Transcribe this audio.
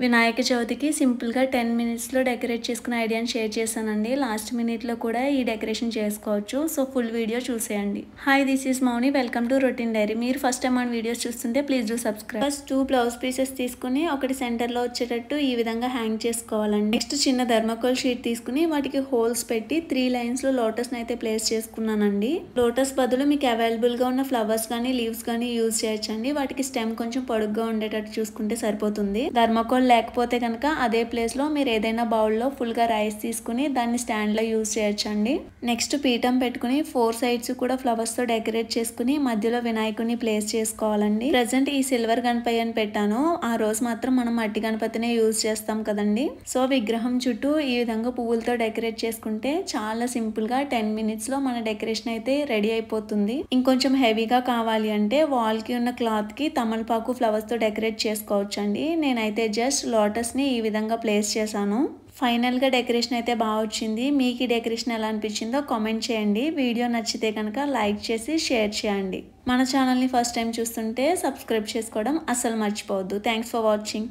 వినాయక చవితికి సింపుల్గా 10 మినిట్స్లో డెకరేట్ చేసుకునే ఐడియాని షేర్ చేశానండి. లాస్ట్ మినిట్లో కూడా ఈ డెకరేషన్ చేసుకోవచ్చు. సో ఫుల్ వీడియో చూసేయండి. Hi, this is Mouni. Welcome to routine diary. మీరు ఫస్ట్ టైం మన వీడియోస్ చూస్తుంటే please do subscribe. First 2 blouse pieces తీసుకుని ఒకటి సెంటర్లో వచ్చేటట్టు ఈ విధంగా హ్యాంగ్ చేసుకోవాలండి. నెక్స్ట్ చిన్న థర్మాకోల్ షీట్ తీసుకుని వాటికి హోల్స్ పెట్టి 3 లైన్స్లో లోటస్ని అయితే ప్లేస్ చేసుకున్నానండి. లోటస్ బదులు మీకు అవైలబుల్గా ఉన్న ఫ్లవర్స్ కానీ లీవ్స్ కానీ యూజ్ చేయొచ్చండి. వాటికి స్టెమ్ కొంచెం పొడుగ్గా ఉండేటట్టు చూసుకుంటే సరిపోతుంది. థర్మాకోల్ లేకపోతే కనుక అదే ప్లేస్ లో మీరు ఏదైనా బౌల్ లో ఫుల్ గా రైస్ తీసుకుని దాన్ని స్టాండ్ లో యూజ్ చేయొచ్చండి. నెక్స్ట్ పీఠం పెట్టుకుని 4 సైడ్స్ కూడా ఫ్లవర్స్ తో డెకరేట్ చేసుకుని మధ్యలో వినాయకుడిని ప్లేస్ చేసుకోవాలండి. ప్రెసెంట్ ఈ సిల్వర్ గణపతి అని పెట్టాను. ఆ రోజు మాత్రం మనం మట్టి గణపతినే యూజ్ చేస్తాం కదండి. సో విగ్రహం చుట్టూ ఈ విధంగా పువ్వులతో డెకరేట్ చేసుకుంటే చాలా సింపుల్ గా 10 మినిట్స్ లో మన డెకరేషన్ అయితే రెడీ అయిపోతుంది. ఇంకొంచెం హెవీగా కావాలి అంటే వాల్ కి ఉన్న క్లాత్ కి తమలపాకు ఫ్లవర్స్ తో డెకరేట్ చేసుకోవచ్చండి. నేనైతే జస్ట్ లోటస్ ని ఈ విధంగా ప్లేస్ చేశాను. ఫైనల్ గా డెకరేషన్ అయితే బాగా వచ్చింది. మీకు ఈ డెకరేషన్ ఎలా అనిపించిందో కామెంట్ చేయండి. వీడియో నచ్చితే కనుక లైక్ చేసి షేర్ చేయండి. మన ఛానల్ని ఫస్ట్ టైం చూస్తుంటే సబ్స్క్రైబ్ చేసుకోవడం అస్సలు మర్చిపోవద్దు. Thanks for watching.